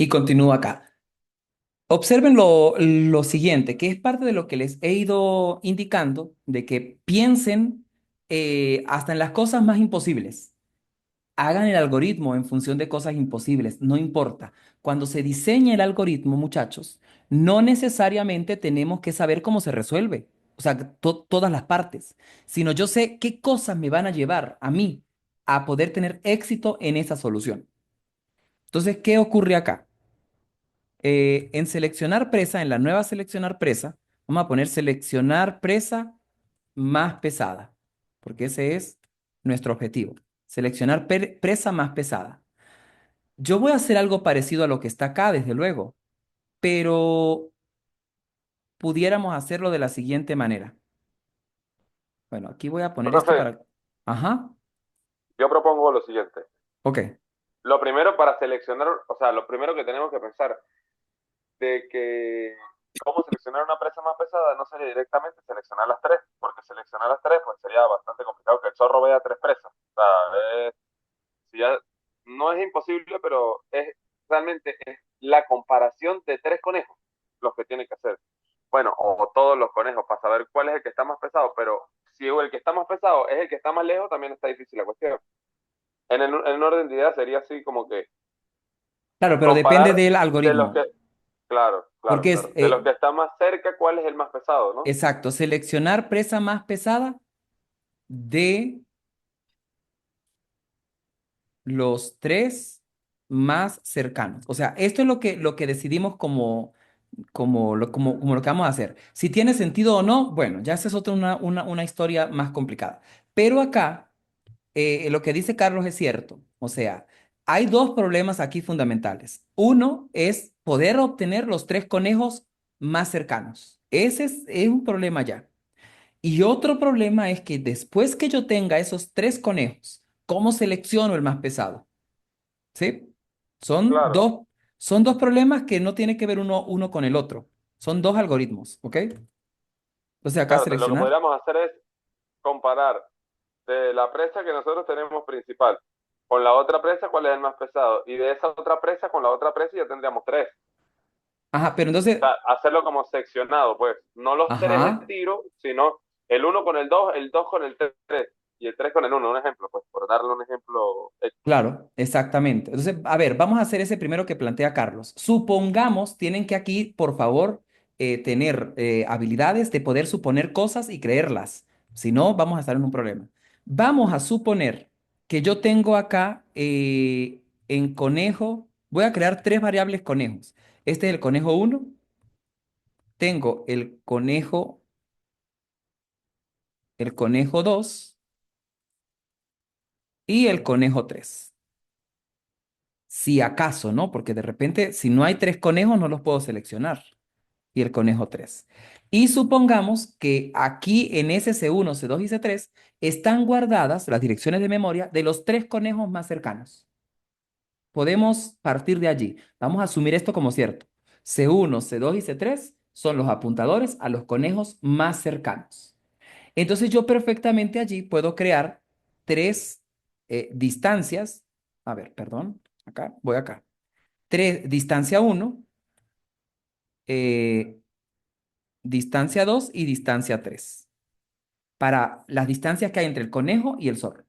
Y continúo acá. Observen lo siguiente, que es parte de lo que les he ido indicando, de que piensen hasta en las cosas más imposibles. Hagan el algoritmo en función de cosas imposibles, no importa. Cuando se diseña el algoritmo, muchachos, no necesariamente tenemos que saber cómo se resuelve, o sea, todas las partes, sino yo sé qué cosas me van a llevar a mí a poder tener éxito en esa solución. Entonces, ¿qué ocurre acá? En seleccionar presa, en la nueva seleccionar presa, vamos a poner seleccionar presa más pesada, porque ese es nuestro objetivo. Seleccionar presa más pesada. Yo voy a hacer algo parecido a lo que está acá, desde luego, pero pudiéramos hacerlo de la siguiente manera. Bueno, aquí voy a poner esto Profe, para... Ajá, yo propongo lo siguiente. ok. Lo primero para seleccionar, o sea, lo primero que tenemos que pensar de que cómo seleccionar una presa más pesada no sería directamente seleccionar las tres, porque seleccionar las tres pues sería bastante complicado que el zorro vea tres presas. O sea, si ya, no es imposible, pero es realmente es la comparación de tres conejos los que tiene que hacer. Bueno, o todos los conejos para saber cuál es el que está más pesado, pero si el que está más pesado es el que está más lejos, también está difícil la cuestión. En orden de ideas sería así como que Claro, pero depende comparar del de los algoritmo, que, claro, claro, porque es claro, de los que están más cerca, cuál es el más pesado, ¿no? exacto, seleccionar presa más pesada de los tres más cercanos. O sea, esto es lo que decidimos como lo que vamos a hacer. Si tiene sentido o no, bueno, ya esa es otra una historia más complicada. Pero acá, lo que dice Carlos es cierto. O sea, hay dos problemas aquí fundamentales. Uno es poder obtener los tres conejos más cercanos. Ese es un problema ya. Y otro problema es que después que yo tenga esos tres conejos, ¿cómo selecciono el más pesado? ¿Sí? Son Claro. dos, son dos problemas que no tienen que ver uno con el otro. Son dos algoritmos, ¿ok? Entonces acá Claro, lo que seleccionar. podríamos hacer es comparar de la presa que nosotros tenemos principal con la otra presa, cuál es el más pesado. Y de esa otra presa con la otra presa ya tendríamos tres. Ajá, pero O entonces, sea, hacerlo como seccionado, pues. No los tres de ajá, tiro, sino el uno con el dos con el tres y el tres con el uno. Un ejemplo, pues, por darle un ejemplo. claro, exactamente. Entonces, a ver, vamos a hacer ese primero que plantea Carlos. Supongamos, tienen que aquí, por favor, tener habilidades de poder suponer cosas y creerlas. Si no, vamos a estar en un problema. Vamos a suponer que yo tengo acá en conejo, voy a crear tres variables conejos. Este es el conejo uno, tengo el conejo 2 y el conejo 3. Si acaso, ¿no? Porque de repente, si no hay tres conejos, no los puedo seleccionar. Y el conejo 3. Y supongamos que aquí en ese C1, C2 y C3 están guardadas las direcciones de memoria de los tres conejos más cercanos. Podemos partir de allí. Vamos a asumir esto como cierto. C1, C2 y C3 son los apuntadores a los conejos más cercanos. Entonces yo perfectamente allí puedo crear tres distancias. A ver, perdón. Acá, voy acá. Distancia uno, eh, distancia 2 y distancia 3 para las distancias que hay entre el conejo y el zorro.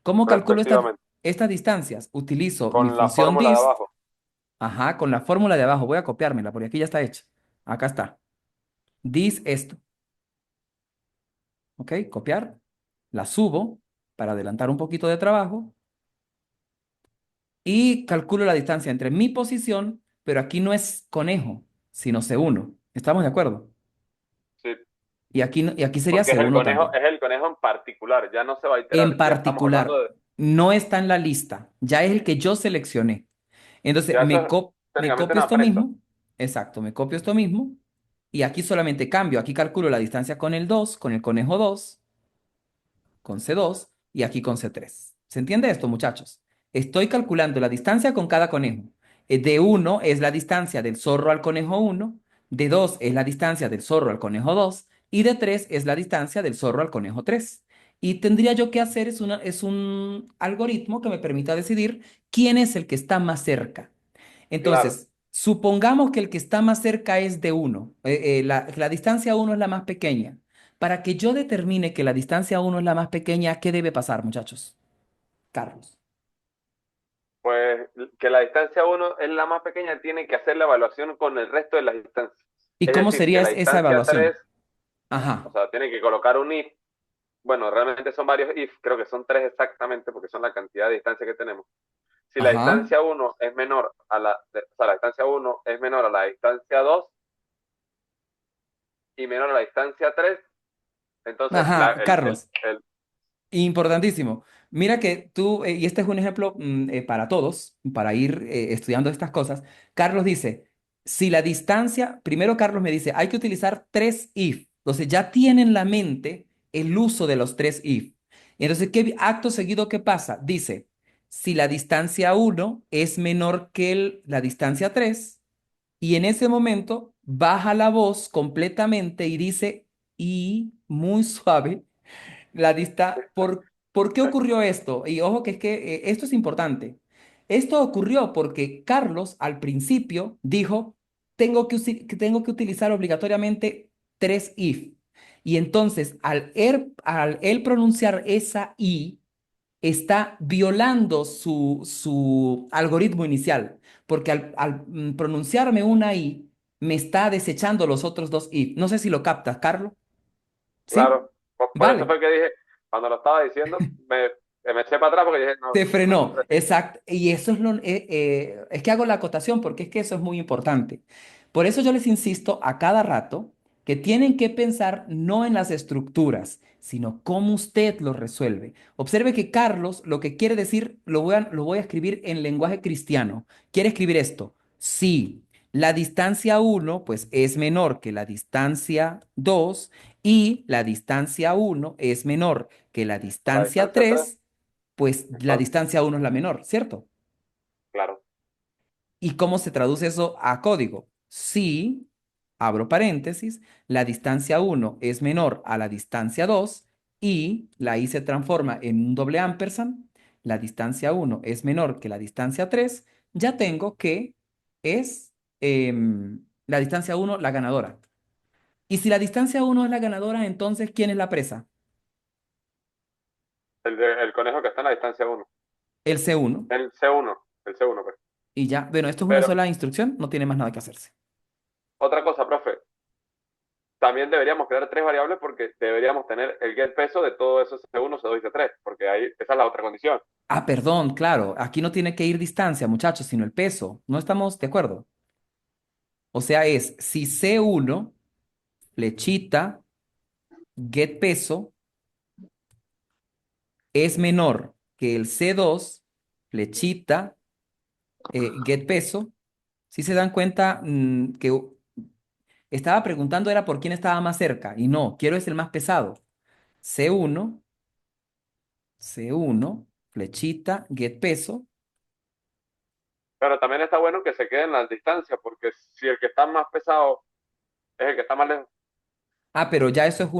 ¿Cómo calculo Respectivamente, estas distancias? Utilizo mi con la función fórmula de dist, abajo. ajá, con la fórmula de abajo. Voy a copiármela porque aquí ya está hecha. Acá está. Dis esto, ¿ok? Copiar. La subo para adelantar un poquito de trabajo y calculo la distancia entre mi posición, pero aquí no es conejo, sino C1. ¿Estamos de acuerdo? Sí, Y aquí sería porque C1 también. es el conejo en particular, ya no se va a iterar, En ya estamos hablando particular, de, no está en la lista, ya es el que yo seleccioné. Entonces, ya eso es me técnicamente copio una esto presa. mismo, exacto, me copio esto mismo, y aquí solamente cambio, aquí calculo la distancia con el 2, con el conejo 2, con C2, y aquí con C3. ¿Se entiende esto, muchachos? Estoy calculando la distancia con cada conejo. De uno es la distancia del zorro al conejo uno, de 2 es la distancia del zorro al conejo 2 y de 3 es la distancia del zorro al conejo 3. Y tendría yo que hacer es un algoritmo que me permita decidir quién es el que está más cerca. Claro. Entonces, Supongamos que el que está más cerca es de uno. La distancia uno es la más pequeña. Para que yo determine que la distancia uno es la más pequeña, ¿qué debe pasar, muchachos? Carlos. Pues que la distancia uno es la más pequeña, tiene que hacer la evaluación con el resto de las distancias. ¿Y Es cómo decir, que sería la esa distancia 3, evaluación? o Ajá, sea, tiene que colocar un if. Bueno, realmente son varios if, creo que son tres exactamente, porque son la cantidad de distancia que tenemos. Si la ajá, distancia uno es menor a o sea, la distancia uno es menor a la distancia 2 y menor a la distancia 3, entonces ajá, Carlos. el Importantísimo. Mira que tú, y este es un ejemplo para todos, para ir estudiando estas cosas. Carlos dice, si la distancia, primero Carlos me dice, hay que utilizar tres if. Entonces ya tiene en la mente el uso de los tres if. Y entonces, ¿qué acto seguido qué pasa? Dice, si la distancia uno es menor que la distancia 3 y en ese momento baja la voz completamente y dice, y muy suave ¿por qué ocurrió esto? Y ojo que es que esto es importante. Esto ocurrió porque Carlos al principio dijo, que tengo que utilizar obligatoriamente tres if. Y entonces, al él pronunciar esa i, está violando su algoritmo inicial, porque al pronunciarme una i, me está desechando los otros dos if. No sé si lo captas, Carlos. ¿Sí? claro, por eso Vale. fue que dije, cuando lo estaba diciendo, me eché para atrás porque dije, no, Te no son frenó, tres if. exacto. Y eso es que hago la acotación porque es que eso es muy importante. Por eso yo les insisto a cada rato que tienen que pensar no en las estructuras, sino cómo usted lo resuelve. Observe que Carlos lo que quiere decir, lo voy a escribir en lenguaje cristiano. Quiere escribir esto. Si la distancia uno pues es menor que la distancia 2 y la distancia uno es menor que la A la distancia distancia 3, 3 pues la entonces, distancia uno es la menor, ¿cierto? claro, ¿Y cómo se traduce eso a código? Si, abro paréntesis, la distancia uno es menor a la distancia 2 y la i se transforma en un doble ampersand, la distancia uno es menor que la distancia 3, ya tengo que es la distancia uno la ganadora. Y si la distancia uno es la ganadora, entonces, ¿quién es la presa? el conejo que está en la distancia uno, El C1. el C1, pues. Y ya, bueno, esto es una Pero sola instrucción, no tiene más nada que hacerse. otra cosa, profe, también deberíamos crear tres variables porque deberíamos tener el get peso de todo eso C1, C2 y C3, porque ahí esa es la otra condición. Ah, perdón, claro, aquí no tiene que ir distancia, muchachos, sino el peso. ¿No estamos de acuerdo? O sea, es si C1, flechita, get peso, es menor que el C2, flechita, get peso. Si se dan cuenta que estaba preguntando era por quién estaba más cerca y no, quiero es el más pesado. C1, C1, flechita, get peso. Pero también está bueno que se queden las distancias, porque si el que está más pesado es el que está más lejos. Ah, pero ya eso es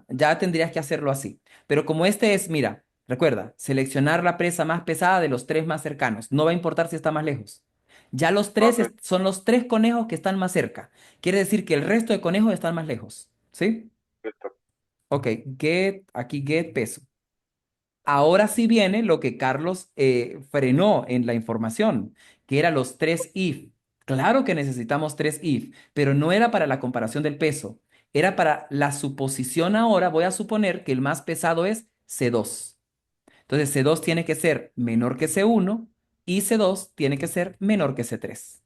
ya tendrías que hacerlo así. Pero como este es, mira, recuerda, seleccionar la presa más pesada de los tres más cercanos. No va a importar si está más lejos. Ya los tres Ok, son los tres conejos que están más cerca. Quiere decir que el resto de conejos están más lejos. ¿Sí? listo. Ok, aquí get peso. Ahora sí viene lo que Carlos frenó en la información, que era los tres if. Claro que necesitamos tres if, pero no era para la comparación del peso, era para la suposición ahora. Voy a suponer que el más pesado es C2. Entonces C2 tiene que ser menor que C1 y C2 tiene que ser menor que C3.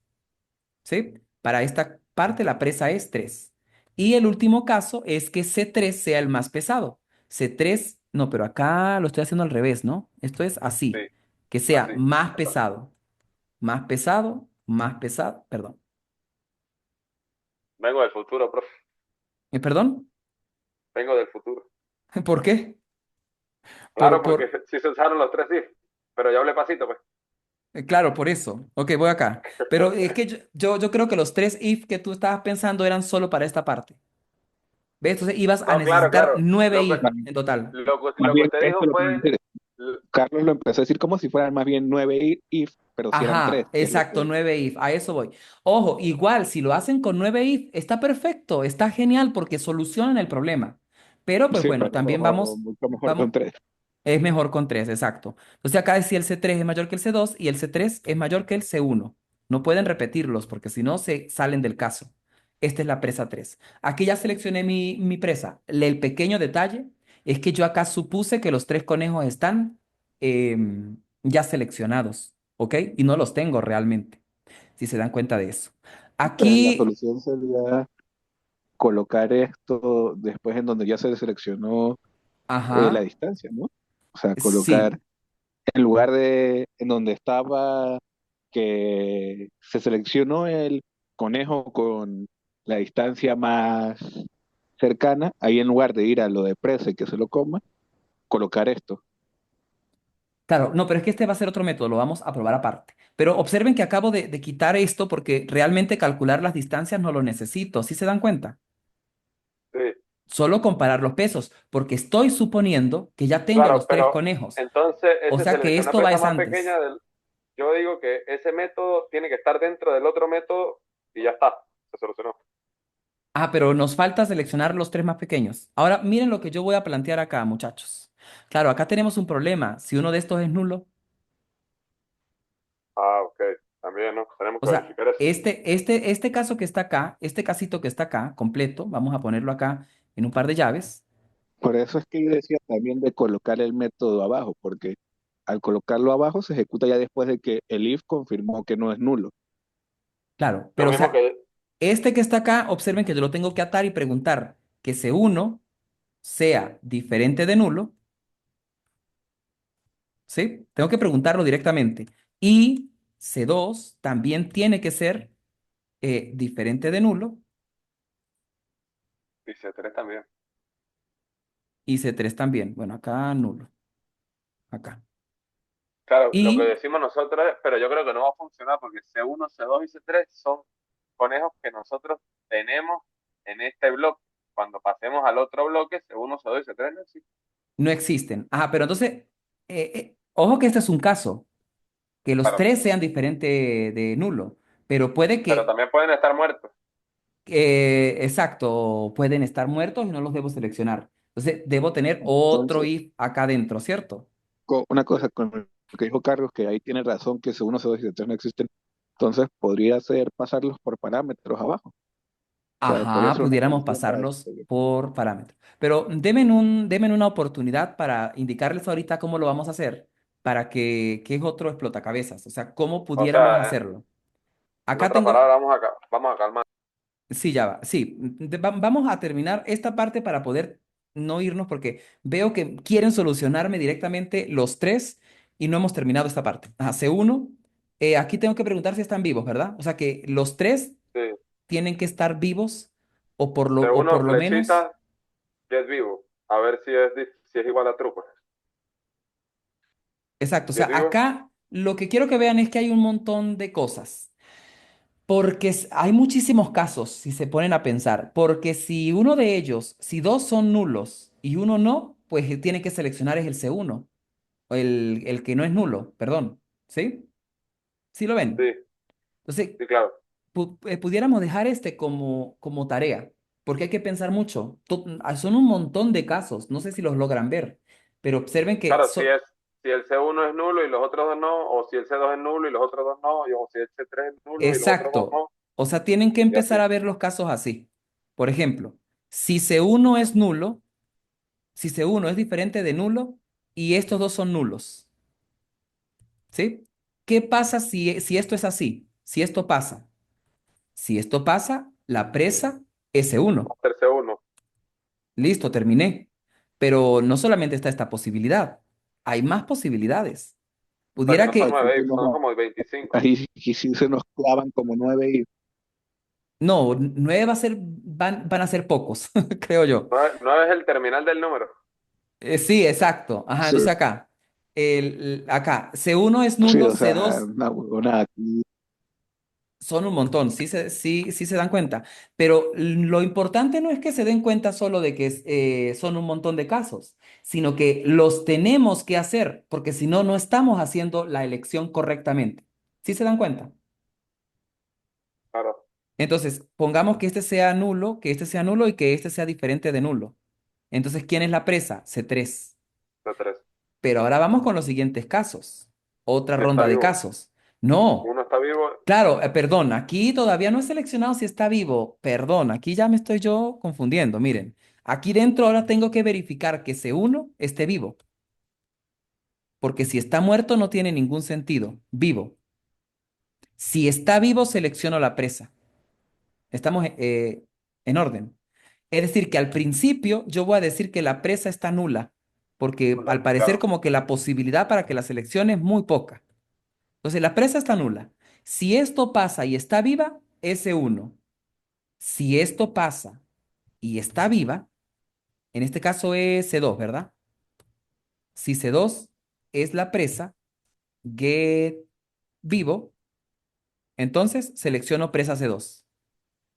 ¿Sí? Para esta parte la presa es 3. Y el último caso es que C3 sea el más pesado. C3, no, pero acá lo estoy haciendo al revés, ¿no? Esto es Sí, así, que sea así. más pesado, perdón. Vengo del futuro, profe. ¿Perdón? Vengo del futuro. ¿Por qué? Claro, porque Por, sí se usaron los tres if, pero ya hablé pasito, pues. claro, por eso. Ok, voy acá. Pero es que yo creo que los tres if que tú estabas pensando eran solo para esta parte. ¿Ves? Entonces ibas a No, claro, necesitar claro. nueve Lo que, if en total. lo que Más lo que bien, usted esto dijo lo pueden fue, hacer. Carlos lo empezó a decir como si fueran más bien 9 if, pero si eran tres, Ajá, que es lo exacto, que... 9 if, a eso voy. Ojo, igual, si lo hacen con 9 if, está perfecto, está genial porque solucionan el problema. Pero pues Sí, bueno, pero también mucho mejor con vamos, tres. es mejor con 3, exacto. Entonces acá si el C3 es mayor que el C2 y el C3 es mayor que el C1. No pueden repetirlos porque si no se salen del caso. Esta es la presa 3. Aquí ya seleccioné mi presa. El pequeño detalle es que yo acá supuse que los tres conejos están ya seleccionados, ¿ok? Y no los tengo realmente, si se dan cuenta de eso. Pues la Aquí, solución sería colocar esto después en donde ya se seleccionó la ajá, distancia, ¿no? O sea, colocar sí. en lugar de en donde estaba que se seleccionó el conejo con la distancia más cercana, ahí en lugar de ir a lo de presa y que se lo coma, colocar esto. Claro, no, pero es que este va a ser otro método, lo vamos a probar aparte. Pero observen que acabo de quitar esto porque realmente calcular las distancias no lo necesito, ¿sí se dan cuenta? Sí, Solo comparar los pesos, porque estoy suponiendo que ya tengo claro, los tres pero conejos. entonces O ese sea que selecciona esto va presa es más pequeña antes. del, yo digo que ese método tiene que estar dentro del otro método y ya está, se solucionó. Ah, pero nos falta seleccionar los tres más pequeños. Ahora, miren lo que yo voy a plantear acá, muchachos. Claro, acá tenemos un problema. Si uno de estos es nulo, Ah, ok, también, ¿no? Tenemos o que sea, verificar eso. este caso que está acá, este casito que está acá, completo, vamos a ponerlo acá en un par de llaves. Por eso es que yo decía también de colocar el método abajo, porque al colocarlo abajo se ejecuta ya después de que el if confirmó que no es nulo. Claro, Lo pero o mismo sea, que, este que está acá, observen que yo lo tengo que atar y preguntar que C1 sea diferente de nulo, ¿sí? Tengo que preguntarlo directamente. Y C2 también tiene que ser diferente de nulo dice 3 también. y C3 también. Bueno, acá nulo, acá. Claro, lo que Y decimos nosotros es, pero yo creo que no va a funcionar porque C1, C2 y C3 son conejos que nosotros tenemos en este bloque. Cuando pasemos al otro bloque, C1, C2 y C3 no existen. no existen. Ajá, pero entonces, ojo que este es un caso, que los Claro, tres sean diferentes de nulo, pero puede pero que también pueden estar muertos. exacto, pueden estar muertos y no los debo seleccionar. Entonces, debo tener otro Entonces, if acá adentro, ¿cierto? una Sí. cosa con lo que dijo Carlos, que ahí tiene razón que C1, C2 y C3 no existen, entonces podría ser pasarlos por parámetros abajo. O sea, podría Ajá, ser una pudiéramos solución para pasarlos eso. por parámetro. Pero denme una oportunidad para indicarles ahorita cómo lo vamos a hacer, para que es otro explotacabezas, o sea, cómo O pudiéramos sea, hacerlo. en Acá otras palabras, tengo, vamos a calmar. sí, ya va. Sí, vamos a terminar esta parte para poder no irnos porque veo que quieren solucionarme directamente los tres y no hemos terminado esta parte. Ajá, C1, aquí tengo que preguntar si están vivos, ¿verdad? O sea que los tres Sí. tienen que estar vivos o C1, por lo menos, flechita, get vivo. A ver si es, si es igual a true, pues. exacto. O Get sea, vivo, acá lo que quiero que vean es que hay un montón de cosas. Porque hay muchísimos casos, si se ponen a pensar, porque si uno de ellos, si dos son nulos y uno no, pues tiene que seleccionar es el C1, o el que no es nulo, perdón, ¿sí? ¿Sí lo ven? sí, Entonces, sí, claro. pudiéramos dejar este como tarea, porque hay que pensar mucho. Son un montón de casos, no sé si los logran ver, pero observen que Claro, si el C1 es nulo y los otros dos no, o si el C2 es nulo y los otros dos no, o si el C3 es nulo y los otros dos exacto, no, o sea, tienen que y así. empezar a ver los casos así. Por ejemplo, si C1 es nulo, si C1 es diferente de nulo y estos dos son nulos, ¿sí? ¿Qué pasa si esto es así? Si esto pasa. Si esto pasa, la presa es C1. Ser C1. Listo, terminé. Pero no solamente está esta posibilidad, hay más posibilidades. O sea que Pudiera no son que, Así 9 que if, son no, como 25. ahí sí se nos clavan como 9 if. no, 9 van a ser pocos, creo yo. 9 es el terminal del número. Sí, exacto. Ajá, Sí, entonces acá, acá, C1 es sí, nulo, o sea, C2 una huevona aquí. son un montón, sí se dan cuenta, pero lo importante no es que se den cuenta solo de que son un montón de casos, sino que los tenemos que hacer, porque si no, no estamos haciendo la elección correctamente. ¿Sí se dan cuenta? Claro, Entonces, pongamos que este sea nulo, que este sea nulo y que este sea diferente de nulo. Entonces, ¿quién es la presa? C3. de tres. Pero ahora vamos con los siguientes casos. Otra Si está ronda de vivo. casos. No, Uno está vivo, claro, perdón, aquí todavía no he seleccionado si está vivo. Perdón, aquí ya me estoy yo confundiendo. Miren, aquí dentro ahora tengo que verificar que C1 esté vivo, porque si está muerto no tiene ningún sentido. Vivo. Si está vivo, selecciono la presa. Estamos en orden. Es decir, que al principio yo voy a decir que la presa está nula, porque al parecer claro. como que la posibilidad para que la seleccione es muy poca. Entonces la presa está nula. Si esto pasa y está viva, S1. Si esto pasa y está viva, en este caso es C2, ¿verdad? Si C2 es la presa, get vivo, entonces selecciono presa C2.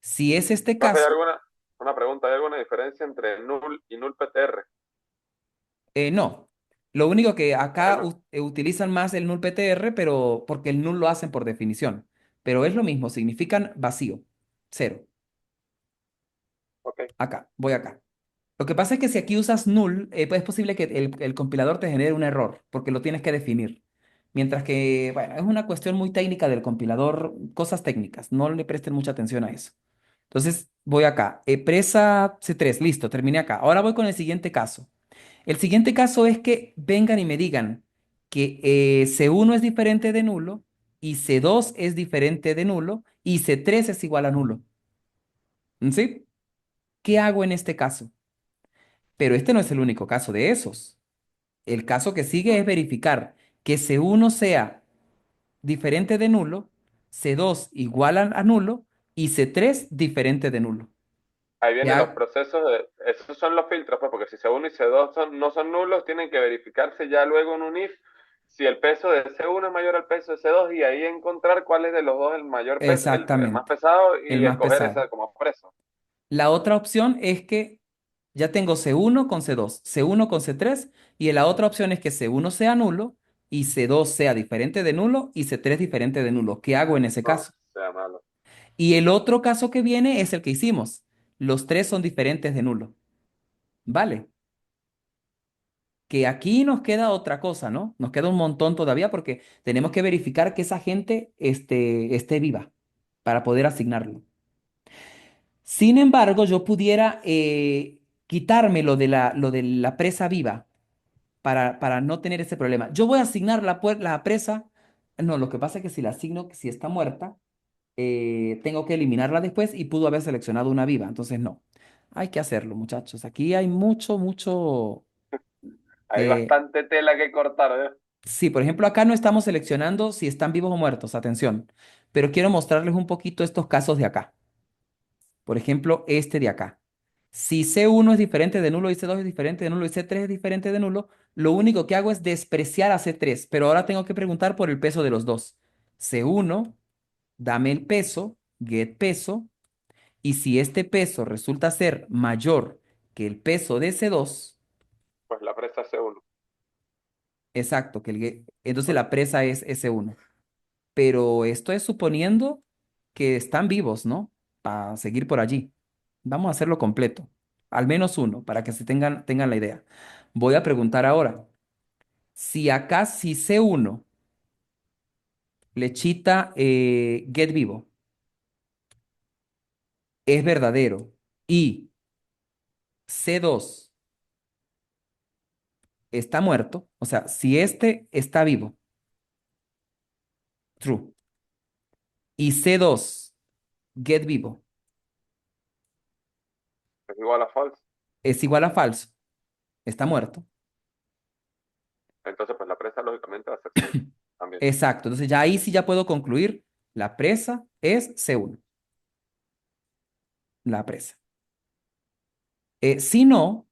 Si es este Profe, ¿hay caso, alguna, una pregunta, ¿hay alguna diferencia entre null y null PTR? no. Lo único que acá Bueno, utilizan más el null PTR, pero porque el null lo hacen por definición. Pero es lo mismo, significan vacío, cero. ok. Acá, voy acá. Lo que pasa es que si aquí usas null, pues es posible que el compilador te genere un error, porque lo tienes que definir. Mientras que, bueno, es una cuestión muy técnica del compilador, cosas técnicas, no le presten mucha atención a eso. Entonces, voy acá. Presa C3, listo, terminé acá. Ahora voy con el siguiente caso. El siguiente caso es que vengan y me digan que C1 es diferente de nulo y C2 es diferente de nulo y C3 es igual a nulo. ¿Sí? ¿Qué hago en este caso? Pero este no es el único caso de esos. El caso que sigue es verificar que C1 sea diferente de nulo, C2 igual a nulo y C3 diferente de nulo. Ahí ¿Qué vienen los hago? procesos de, esos son los filtros, pues, porque si C1 y C2 no son nulos, tienen que verificarse ya luego en un if si el peso de C1 es mayor al peso de C2 y ahí encontrar cuál es de los dos el mayor peso, el más Exactamente, pesado el y más escoger pesado. esa como preso. La otra opción es que ya tengo C1 con C2, C1 con C3 y la otra opción es que C1 sea nulo y C2 sea diferente de nulo y C3 diferente de nulo. ¿Qué hago en ese No caso? sea malo. Y el otro caso que viene es el que hicimos. Los tres son diferentes de nulo. ¿Vale? Que aquí nos queda otra cosa, ¿no? Nos queda un montón todavía porque tenemos que verificar que esa gente esté viva para poder asignarlo. Sin embargo, yo pudiera quitarme lo de la presa viva para no tener ese problema. Yo voy a asignar la presa. No, lo que pasa es que si la asigno, si está muerta, tengo que eliminarla después y pudo haber seleccionado una viva. Entonces, no. Hay que hacerlo, muchachos. Aquí hay mucho, mucho. Hay eh, bastante tela que cortar, ¿eh? Sí, por ejemplo, acá no estamos seleccionando si están vivos o muertos, atención, pero quiero mostrarles un poquito estos casos de acá. Por ejemplo, este de acá. Si C1 es diferente de nulo y C2 es diferente de nulo y C3 es diferente de nulo, lo único que hago es despreciar a C3, pero ahora tengo que preguntar por el peso de los dos. C1, dame el peso, get peso, y si este peso resulta ser mayor que el peso de C2, Pues la presa C1. exacto, entonces la presa es S1. Pero esto es suponiendo que están vivos, ¿no? Para seguir por allí. Vamos a hacerlo completo, al menos uno, para que se tengan la idea. Voy a preguntar ahora, si acá si C1, lechita get vivo, es verdadero y C2 está muerto, o sea, si este está vivo, true, y C2 get vivo Es igual a false. es igual a falso, está muerto. Entonces, pues la presa lógicamente va a ser C1 también. Exacto, entonces ya ahí sí ya puedo concluir, la presa es C1, la presa. Si no,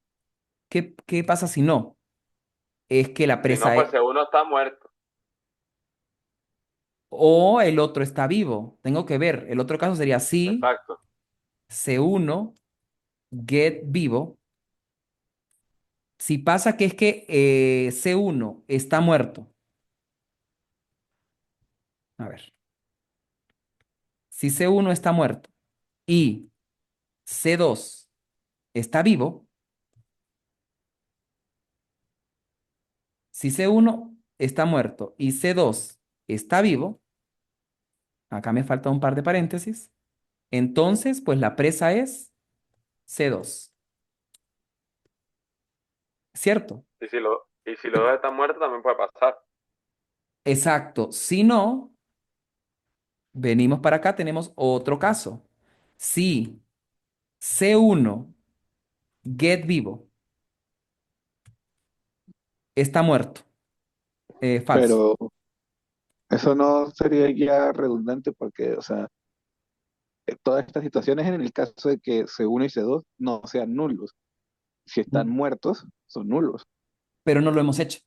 ¿qué pasa si no? Es que la Si no, presa pues es, C1 está muerto. o el otro está vivo. Tengo que ver. El otro caso sería si Exacto. C1 get vivo Si pasa que es que C1 está muerto, a ver, si C1 está muerto y C2 está vivo, si C1 está muerto y C2 está vivo, acá me falta un par de paréntesis, entonces pues la presa es C2, ¿cierto? Y si los dos están muertos, también puede pasar. Exacto. Si no, venimos para acá, tenemos otro caso. Si C1 get vivo está muerto, falso. Pero eso no sería ya redundante porque, o sea, todas estas situaciones en el caso de que C1 y C2 no sean nulos. Si están muertos, son nulos. Pero no lo hemos hecho.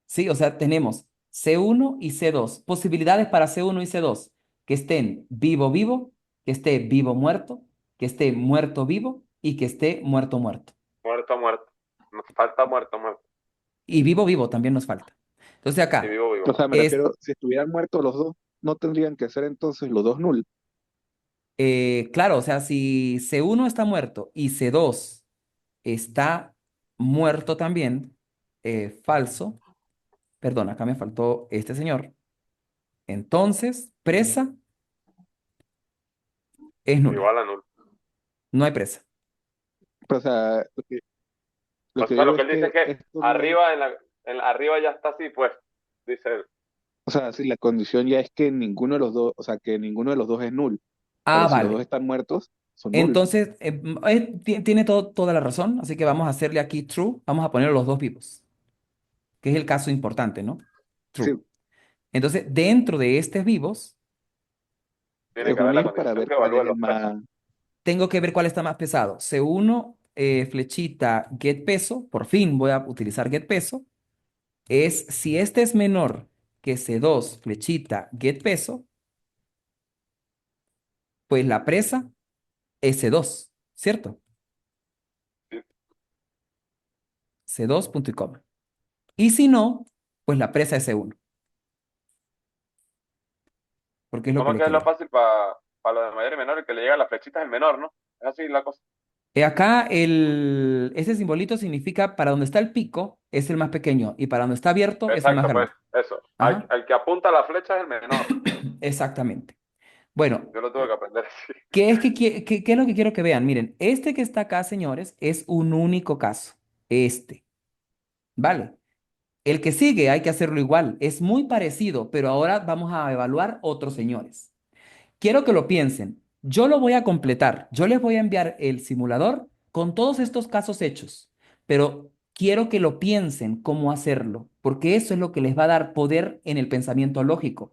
Sí, o sea, tenemos C1 y C2. Posibilidades para C1 y C2. Que estén vivo vivo, que esté vivo muerto, que esté muerto vivo y que esté muerto muerto. Muerto, muerto. Nos falta muerto, muerto. Y vivo vivo también nos falta. Entonces Y acá vivo, O vivo. sea, me es, refiero, si estuvieran muertos los dos, no tendrían que ser entonces los dos nulos. claro, o sea, si C1 está muerto y C2 está muerto también, falso, perdón, acá me faltó este señor. Entonces, presa es nula. Igual a nulo. No hay presa. Pero, o sea, lo O que sea, digo lo que es él dice que es que esto no es, arriba, arriba ya está así, pues, dice él. o sea, si la condición ya es que ninguno de los dos, o sea, que ninguno de los dos es nulo, Ah, pero si los dos vale. están muertos, son nulos. Entonces, tiene toda la razón, así que vamos a hacerle aquí true, vamos a poner los dos vivos, que es el caso importante, ¿no? True. Sí, Entonces, dentro de estos vivos, Tiene es que haber la unir para condición ver que cuál evalúe es el los tres. más, tengo que ver cuál está más pesado. C1, flechita, get peso, por fin voy a utilizar get peso, es si este es menor que C2, flechita, get peso, pues la presa es C2, ¿cierto? ¿Sí? C2 punto y coma. Y si no, pues la presa es C1, porque es lo que ¿Cómo es le que es lo queda. fácil para lo de mayor y menor? El que le llega a las flechitas es el menor, ¿no? Es así la cosa. Acá ese simbolito significa para donde está el pico es el más pequeño y para donde está abierto es el más Exacto, pues, grande. eso. Al, Ajá, al que apunta la flecha es el menor. exactamente. Bueno, Yo lo tuve que aprender así. ¿qué es lo que quiero que vean? Miren, este que está acá, señores, es un único caso. Este, ¿vale? El que sigue hay que hacerlo igual. Es muy parecido, pero ahora vamos a evaluar otros señores. Quiero que lo piensen. Yo lo voy a completar. Yo les voy a enviar el simulador con todos estos casos hechos, pero quiero que lo piensen cómo hacerlo, porque eso es lo que les va a dar poder en el pensamiento lógico.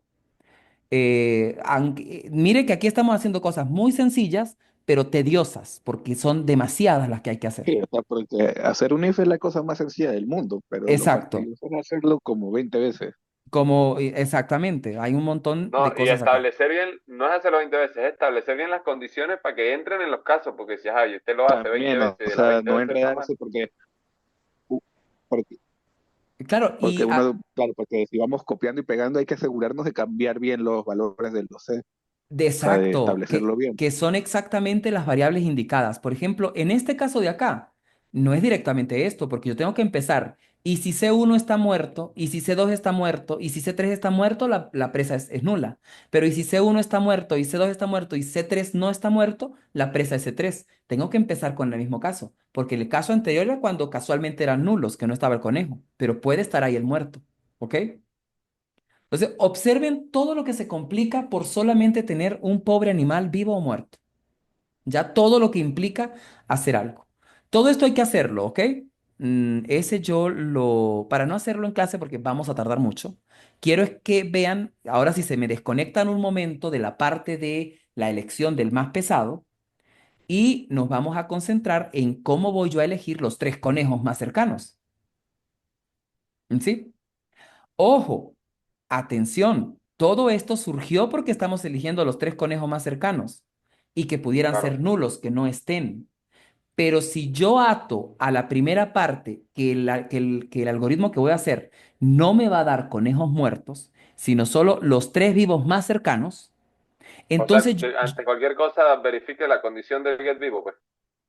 Mire que aquí estamos haciendo cosas muy sencillas, pero tediosas, porque son demasiadas las que hay que hacer. sí, o sea, porque hacer un if es la cosa más sencilla del mundo, pero lo Exacto, fastidioso es hacerlo como 20 veces. exactamente, hay un montón de No, y cosas acá. establecer bien, no es hacerlo 20 veces, es establecer bien las condiciones para que entren en los casos, porque si ay, usted lo hace 20 También, veces o y de las sea, 20 no veces está mal. enredarse porque, Claro, porque uno, claro, porque si vamos copiando y pegando hay que asegurarnos de cambiar bien los valores del C, o sea, de exacto, establecerlo bien. que son exactamente las variables indicadas. Por ejemplo, en este caso de acá, no es directamente esto, porque yo tengo que empezar. Y si C1 está muerto, y si C2 está muerto, y si C3 está muerto, la presa es nula. Pero y si C1 está muerto, y C2 está muerto, y C3 no está muerto, la presa es C3. Tengo que empezar con el mismo caso, porque el caso anterior era cuando casualmente eran nulos, que no estaba el conejo, pero puede estar ahí el muerto. ¿Ok? Entonces, observen todo lo que se complica por solamente tener un pobre animal vivo o muerto. Ya todo lo que implica hacer algo. Todo esto hay que hacerlo, ¿ok? Para no hacerlo en clase porque vamos a tardar mucho, quiero es que vean, ahora si se me desconectan un momento de la parte de la elección del más pesado y nos vamos a concentrar en cómo voy yo a elegir los tres conejos más cercanos. ¿Sí? Ojo, atención, todo esto surgió porque estamos eligiendo los tres conejos más cercanos y que pudieran Claro. ser nulos, que no estén. Pero si yo ato a la primera parte que el algoritmo que voy a hacer no me va a dar conejos muertos, sino solo los tres vivos más cercanos, O sea, entonces, que ante cualquier cosa verifique la condición del get vivo, pues.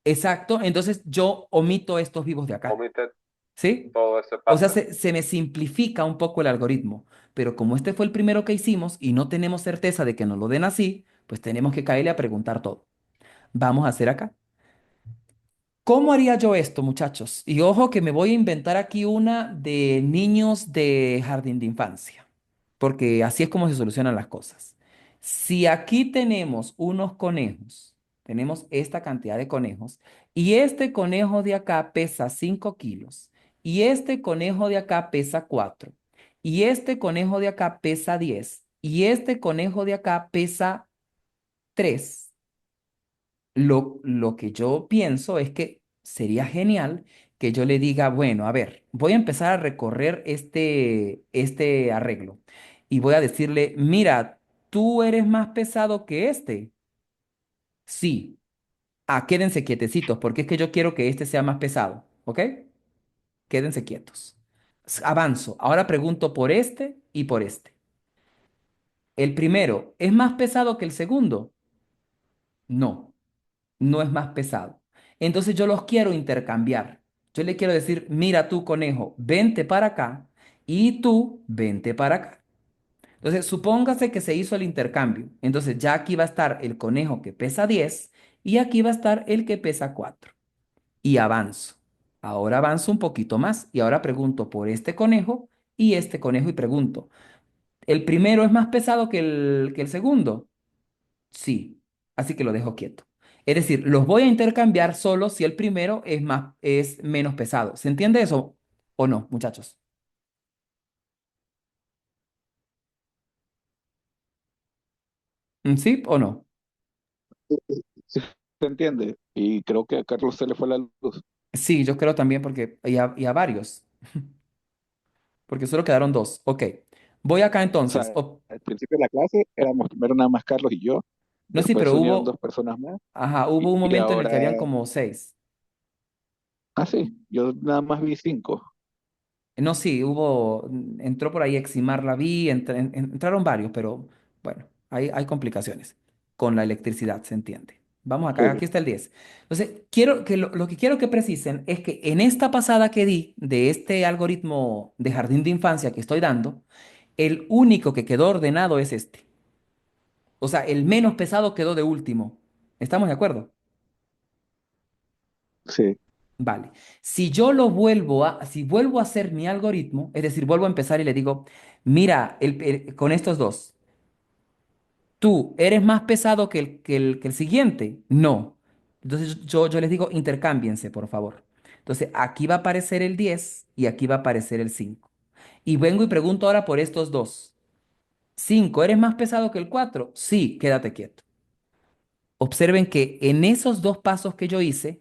exacto, entonces yo omito estos vivos de acá, Omite ¿sí? todo ese O sea, paso. se me simplifica un poco el algoritmo, pero como este fue el primero que hicimos y no tenemos certeza de que nos lo den así, pues tenemos que caerle a preguntar todo. Vamos a hacer acá. ¿Cómo haría yo esto, muchachos? Y ojo que me voy a inventar aquí una de niños de jardín de infancia, porque así es como se solucionan las cosas. Si aquí tenemos unos conejos, tenemos esta cantidad de conejos, y este conejo de acá pesa 5 kilos, y este conejo de acá pesa 4, y este conejo de acá pesa 10, y este conejo de acá pesa 3. Lo que yo pienso es que sería genial que yo le diga, bueno, a ver, voy a empezar a recorrer este arreglo y voy a decirle, mira, tú eres más pesado que este. Sí. Ah, quédense quietecitos, porque es que yo quiero que este sea más pesado, ¿ok? Quédense quietos. Avanzo. Ahora pregunto por este y por este. ¿El primero es más pesado que el segundo? No. No es más pesado. Entonces yo los quiero intercambiar. Yo le quiero decir, mira tú, conejo, vente para acá y tú, vente para acá. Entonces, supóngase que se hizo el intercambio. Entonces, ya aquí va a estar el conejo que pesa 10 y aquí va a estar el que pesa 4. Y avanzo. Ahora avanzo un poquito más y ahora pregunto por este conejo y pregunto, ¿el primero es más pesado que el segundo? Sí, así que lo dejo quieto. Es decir, los voy a intercambiar solo si el primero es menos pesado. ¿Se entiende eso o no, muchachos? ¿Sí o no? Sí, se entiende. Y creo que a Carlos se le fue la luz. Sí, yo creo también porque y a varios, porque solo quedaron dos. Ok, voy acá O sea, entonces. al principio de la clase éramos primero nada más Carlos y yo, No, sí, después pero se unieron dos personas más ajá, hubo un y momento en el ahora, que habían como seis. sí, yo nada más vi cinco. No, sí, entró por ahí Eximar la vi, entraron varios, pero bueno, hay complicaciones con la electricidad, se entiende. Vamos acá, Sí, aquí está el 10. Entonces, lo que quiero que precisen es que en esta pasada que di de este algoritmo de jardín de infancia que estoy dando, el único que quedó ordenado es este. O sea, el menos pesado quedó de último. ¿Estamos de acuerdo? sí, Vale. Si vuelvo a hacer mi algoritmo, es decir, vuelvo a empezar y le digo, mira, con estos dos, ¿tú eres más pesado que el siguiente? No. Entonces yo les digo, intercámbiense, por favor. Entonces aquí va a aparecer el 10 y aquí va a aparecer el 5. Y vengo y pregunto ahora por estos dos. 5, ¿eres más pesado que el 4? Sí, quédate quieto. Observen que en esos dos pasos que yo hice,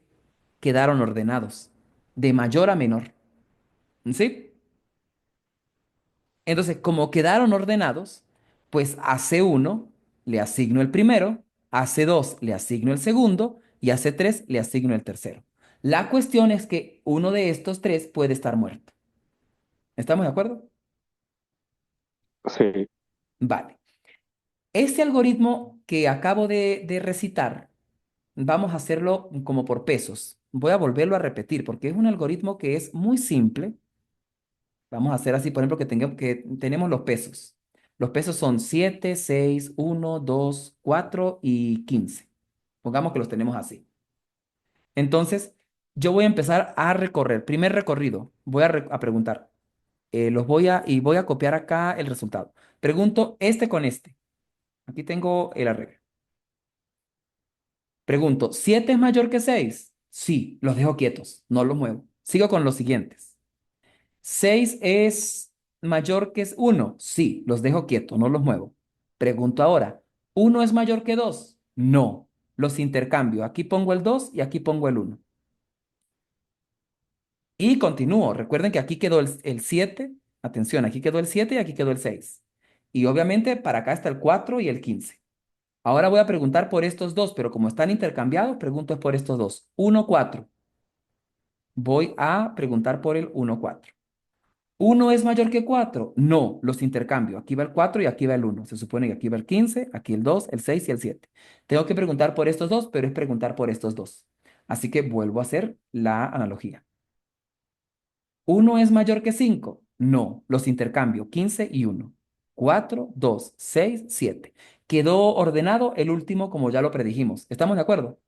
quedaron ordenados, de mayor a menor. ¿Sí? Entonces, como quedaron ordenados, pues a C1 le asigno el primero, a C2 le asigno el segundo y a C3 le asigno el tercero. La cuestión es que uno de estos tres puede estar muerto. ¿Estamos de acuerdo? sí, Vale. Este algoritmo que acabo de recitar, vamos a hacerlo como por pesos. Voy a volverlo a repetir porque es un algoritmo que es muy simple. Vamos a hacer así, por ejemplo, que tenemos los pesos. Los pesos son 7, 6, 1, 2, 4 y 15. Pongamos que los tenemos así. Entonces, yo voy a empezar a recorrer. Primer recorrido, voy a preguntar. Voy a copiar acá el resultado. Pregunto este con este. Aquí tengo el arreglo. Pregunto, ¿7 es mayor que 6? Sí, los dejo quietos, no los muevo. Sigo con los siguientes. 6 es mayor que 1. Sí, los dejo quietos, no los muevo. Pregunto ahora, ¿1 es mayor que 2? No, los intercambio. Aquí pongo el 2 y aquí pongo el 1. Y continúo. Recuerden que aquí quedó el 7. Atención, aquí quedó el 7 y aquí quedó el 6. Y obviamente para acá está el 4 y el 15. Ahora voy a preguntar por estos dos, pero como están intercambiados, pregunto es por estos dos. 1, 4. Voy a preguntar por el 1, 4. ¿1 es mayor que 4? No, los intercambio. Aquí va el 4 y aquí va el 1. Se supone que aquí va el 15, aquí el 2, el 6 y el 7. Tengo que preguntar por estos dos, pero es preguntar por estos dos. Así que vuelvo a hacer la analogía. ¿1 es mayor que 5? No, los intercambio. 15 y 1. 4, 2, 6, 7. Quedó ordenado el último como ya lo predijimos. ¿Estamos de acuerdo?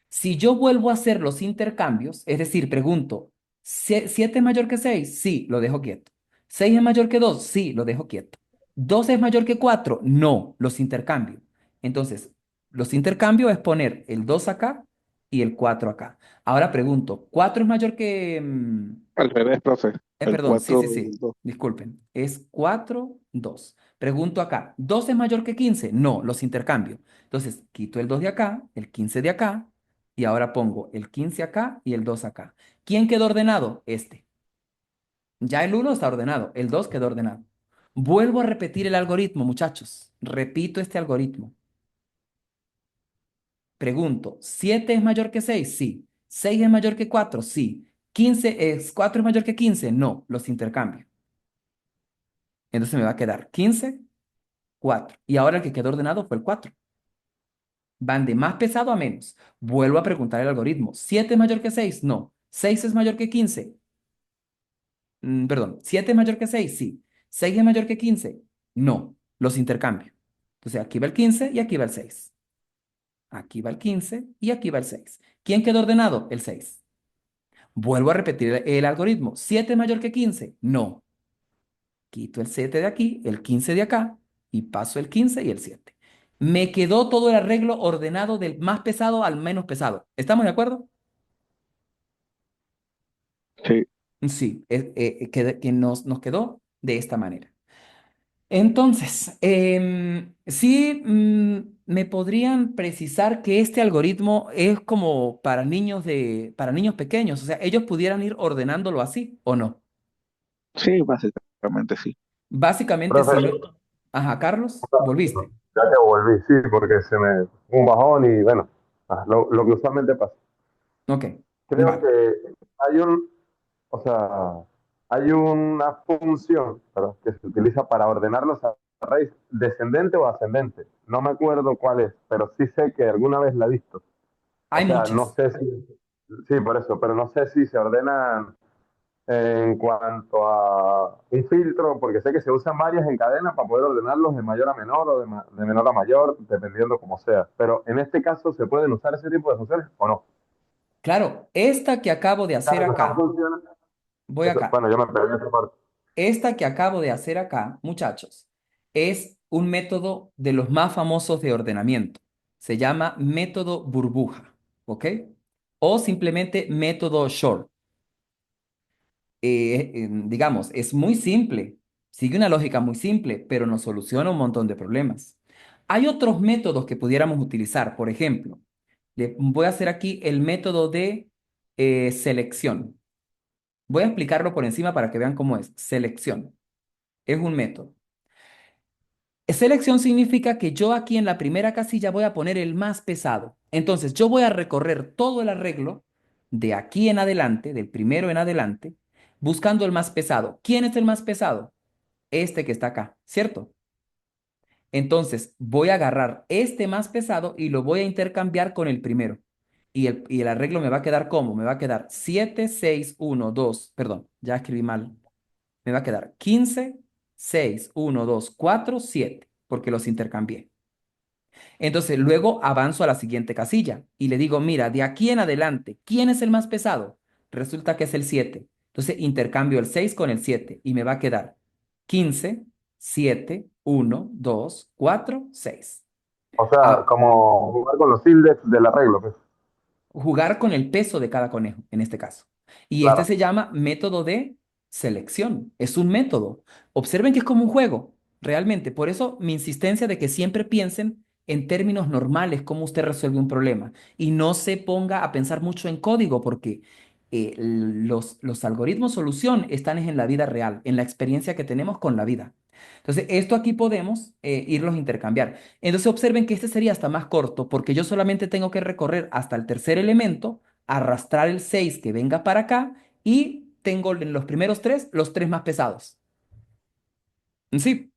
Si yo vuelvo a hacer los intercambios, es decir, pregunto, ¿7 es mayor que 6? Sí, lo dejo quieto. ¿6 es mayor que 2? Sí, lo dejo quieto. ¿2 es mayor que 4? No, los intercambio. Entonces, los intercambio es poner el 2 acá y el 4 acá. Ahora pregunto, ¿4 es mayor que... Al revés, profe. El perdón, sí, 4 sí, sí. Disculpen. Es 4, 2. Pregunto acá, ¿2 es mayor que 15? No, los intercambio. Entonces, quito el 2 de acá, el 15 de acá, y ahora pongo el 15 acá y el 2 acá. ¿Quién quedó ordenado? Este. Ya el 1 está ordenado, el 2 quedó ordenado. Vuelvo a repetir el algoritmo, muchachos. Repito este algoritmo. Pregunto, ¿7 es mayor que 6? Sí. ¿6 es mayor que 4? Sí. ¿4 es mayor que 15? No, los intercambio. Entonces me va a quedar 15, 4. Y ahora el que quedó ordenado fue el 4. Van de más pesado a menos. Vuelvo a preguntar el algoritmo. ¿7 es mayor que 6? No. ¿6 es mayor que 15? Perdón. ¿7 es mayor que 6? Sí. ¿6 es mayor que 15? No. Los intercambio. Entonces aquí va el 15 y aquí va el 6. Aquí va el 15 y aquí va el 6. ¿Quién quedó ordenado? El 6. Vuelvo a repetir el algoritmo. ¿7 es mayor que 15? No. Quito el 7 de aquí, el 15 de acá y paso el 15 y el 7. Me quedó todo el arreglo ordenado del más pesado al menos pesado. ¿Estamos de acuerdo? Sí, Sí, que nos quedó de esta manera. Entonces, sí, me podrían precisar que este algoritmo es como para niños pequeños, o sea, ellos pudieran ir ordenándolo así, ¿o no? sí, básicamente sí. Básicamente, Profe, si yo... Ajá, Carlos, volviste. ya que volví, sí, porque se me un bajón y bueno, lo que usualmente pasa. Ok, Creo vale. que hay un, o sea, hay una función, perdón, que se utiliza para ordenarlos a raíz descendente o ascendente. No me acuerdo cuál es, pero sí sé que alguna vez la he visto. O Hay sea, no muchas. sé si, sí, por eso, pero no sé si se ordenan en cuanto a un filtro, porque sé que se usan varias en cadena para poder ordenarlos de mayor a menor o de menor a mayor, dependiendo como sea. Pero en este caso, ¿se pueden usar ese tipo de funciones o no? Claro, esta que acabo de hacer Claro que son acá, funciones. voy acá. Bueno, yo me perdí esa parte. Esta que acabo de hacer acá, muchachos, es un método de los más famosos de ordenamiento. Se llama método burbuja, ¿ok? O simplemente método short. Digamos, es muy simple, sigue una lógica muy simple, pero nos soluciona un montón de problemas. Hay otros métodos que pudiéramos utilizar, por ejemplo, voy a hacer aquí el método de selección. Voy a explicarlo por encima para que vean cómo es. Selección es un método. Selección significa que yo aquí en la primera casilla voy a poner el más pesado. Entonces yo voy a recorrer todo el arreglo de aquí en adelante, del primero en adelante, buscando el más pesado. ¿Quién es el más pesado? Este que está acá, ¿cierto? Entonces voy a agarrar este más pesado y lo voy a intercambiar con el primero. Y el arreglo me va a quedar ¿cómo? Me va a quedar 7, 6, 1, 2. Perdón, ya escribí mal. Me va a quedar 15, 6, 1, 2, 4, 7, porque los intercambié. Entonces luego avanzo a la siguiente casilla y le digo, mira, de aquí en adelante, ¿quién es el más pesado? Resulta que es el 7. Entonces intercambio el 6 con el 7 y me va a quedar 15, 7, 1, 2, 4, 6. O sea, Ah, como jugar con los index del arreglo, pues. jugar con el peso de cada conejo, en este caso. Y este Claro. se llama método de selección. Es un método. Observen que es como un juego, realmente. Por eso mi insistencia de que siempre piensen en términos normales cómo usted resuelve un problema y no se ponga a pensar mucho en código porque los algoritmos solución están en la vida real, en la experiencia que tenemos con la vida. Entonces, esto aquí podemos irlos a intercambiar. Entonces, observen que este sería hasta más corto porque yo solamente tengo que recorrer hasta el tercer elemento, arrastrar el 6 que venga para acá y tengo en los primeros tres los tres más pesados. Sí,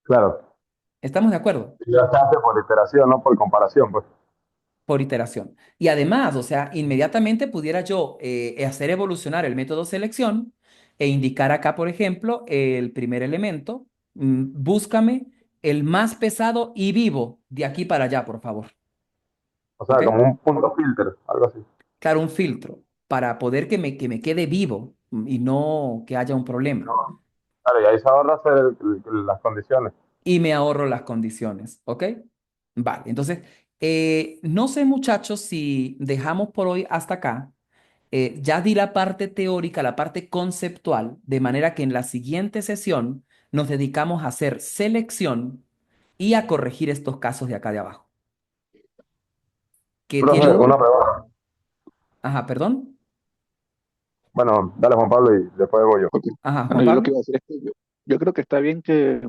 Claro. estamos de acuerdo. Y ya se hace por iteración, no por comparación, pues. Por iteración. Y además, o sea, inmediatamente pudiera yo hacer evolucionar el método selección e indicar acá, por ejemplo, el primer elemento. Búscame el más pesado y vivo de aquí para allá, por favor. O ¿Ok? sea, como un punto filter, algo así. Claro, un filtro para poder que me quede vivo y no que haya un problema. No, claro, y ahí se ahorra hacer las condiciones. Y me ahorro las condiciones. ¿Ok? Vale, entonces, no sé, muchachos, si dejamos por hoy hasta acá. Ya di la parte teórica, la parte conceptual, de manera que en la siguiente sesión nos dedicamos a hacer selección y a corregir estos casos de acá de abajo, que Profe, tienen una un... pregunta. Ajá, perdón. Bueno, dale Juan Pablo y después voy yo. Ok. Ajá, Bueno, Juan yo lo que Pablo. iba a decir es que yo creo que está bien que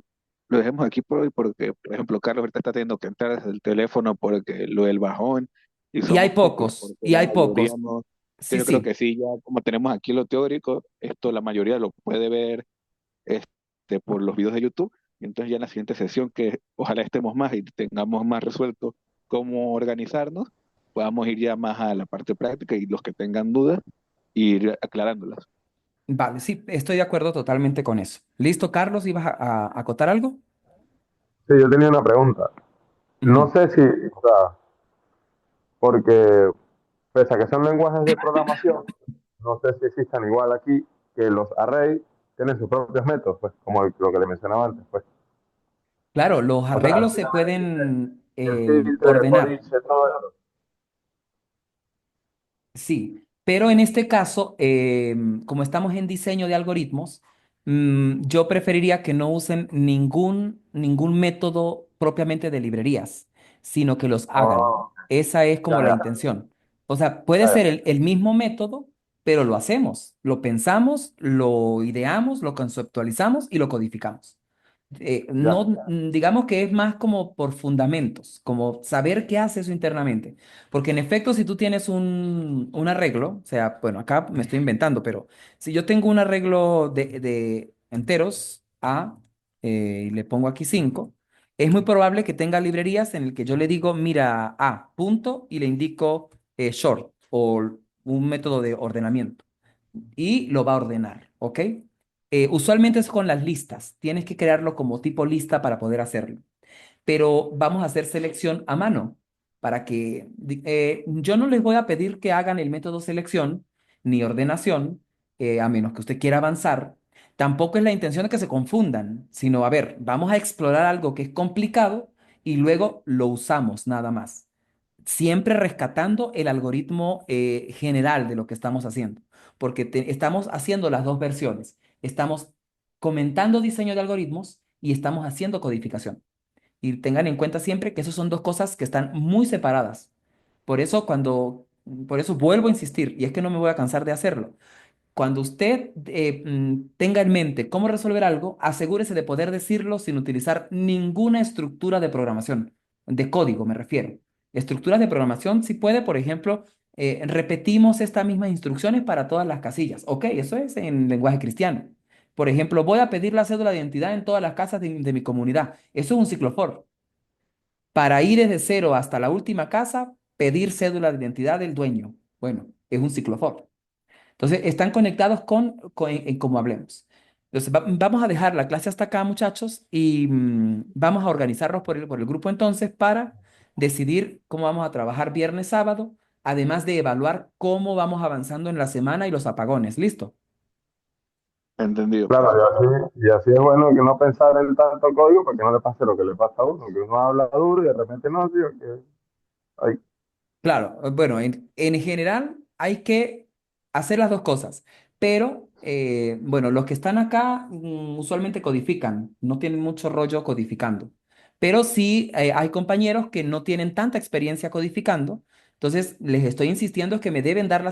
lo dejemos aquí por hoy porque, por ejemplo, Carlos ahorita está teniendo que entrar desde el teléfono porque lo del bajón y Y hay somos pocos pocos, porque y la hay mayoría pocos. no. Sí, Entonces yo creo sí. que sí, ya como tenemos aquí lo teórico, esto la mayoría lo puede ver por los videos de YouTube. Y entonces ya en la siguiente sesión, que ojalá estemos más y tengamos más resuelto cómo organizarnos, podamos ir ya más a la parte práctica y los que tengan dudas, ir aclarándolas. Vale, sí, estoy de acuerdo totalmente con eso. ¿Listo, Carlos? ¿Ibas a acotar algo? Sí, yo tenía una pregunta. No Ujú. sé si, o sea, porque pese a que son lenguajes de programación, no sé si existan igual aquí que los arrays tienen sus propios métodos, pues, como lo que le mencionaba antes, pues. Claro, los O sea, arreglos se pueden el filtro, el for ordenar. each, todo eso. Sí, pero en este caso, como estamos en diseño de algoritmos, yo preferiría que no usen ningún método propiamente de librerías, sino que los hagan. Oh, Esa es ya, como la ya, intención. O sea, puede ya, ser ya, el mismo método, pero lo hacemos, lo pensamos, lo ideamos, lo conceptualizamos y lo codificamos. ya, No, digamos que es más como por fundamentos, como saber qué hace eso internamente. Porque en efecto, si tú tienes un arreglo, o sea, bueno, acá me estoy inventando, pero si yo tengo un arreglo de enteros A, y le pongo aquí 5, es muy probable que tenga librerías en el que yo le digo, mira, A, punto, y le indico short o un método de ordenamiento y lo va a ordenar, ¿ok? Usualmente es con las listas. Tienes que crearlo como tipo lista para poder hacerlo. Pero vamos a hacer selección a mano para que yo no les voy a pedir que hagan el método selección ni ordenación, a menos que usted quiera avanzar. Tampoco es la intención de que se confundan, sino, a ver, vamos a explorar algo que es complicado y luego lo usamos nada más, siempre rescatando el algoritmo general de lo que estamos haciendo, porque estamos haciendo las dos versiones. Estamos comentando diseño de algoritmos y estamos haciendo codificación. Y tengan en cuenta siempre que esas son dos cosas que están muy separadas. Por eso vuelvo a insistir, y es que no me voy a cansar de hacerlo. Cuando usted tenga en mente cómo resolver algo, asegúrese de poder decirlo sin utilizar ninguna estructura de programación, de código me refiero. Estructuras de programación, si puede, por ejemplo, repetimos estas mismas instrucciones para todas las casillas. Ok, eso es en lenguaje cristiano. Por ejemplo, voy a pedir la cédula de identidad en todas las casas de mi comunidad. Eso es un ciclo for. Para ir desde cero hasta la última casa, pedir cédula de identidad del dueño. Bueno, es un ciclo for. Entonces, están conectados en cómo hablemos. Entonces, vamos a dejar la clase hasta acá, muchachos, y vamos a organizarnos por el grupo entonces para decidir cómo vamos a trabajar viernes, sábado, además de evaluar cómo vamos avanzando en la semana y los apagones. ¿Listo? Entendido, claro, profe. y así es bueno que no pensar en tanto código para que no le pase lo que le pasa a uno, que uno habla duro y de repente no, tío, que ay, Claro, bueno, en general hay que hacer las dos cosas, pero bueno, los que están acá usualmente codifican, no tienen mucho rollo codificando, pero sí hay compañeros que no tienen tanta experiencia codificando, entonces les estoy insistiendo que me deben dar la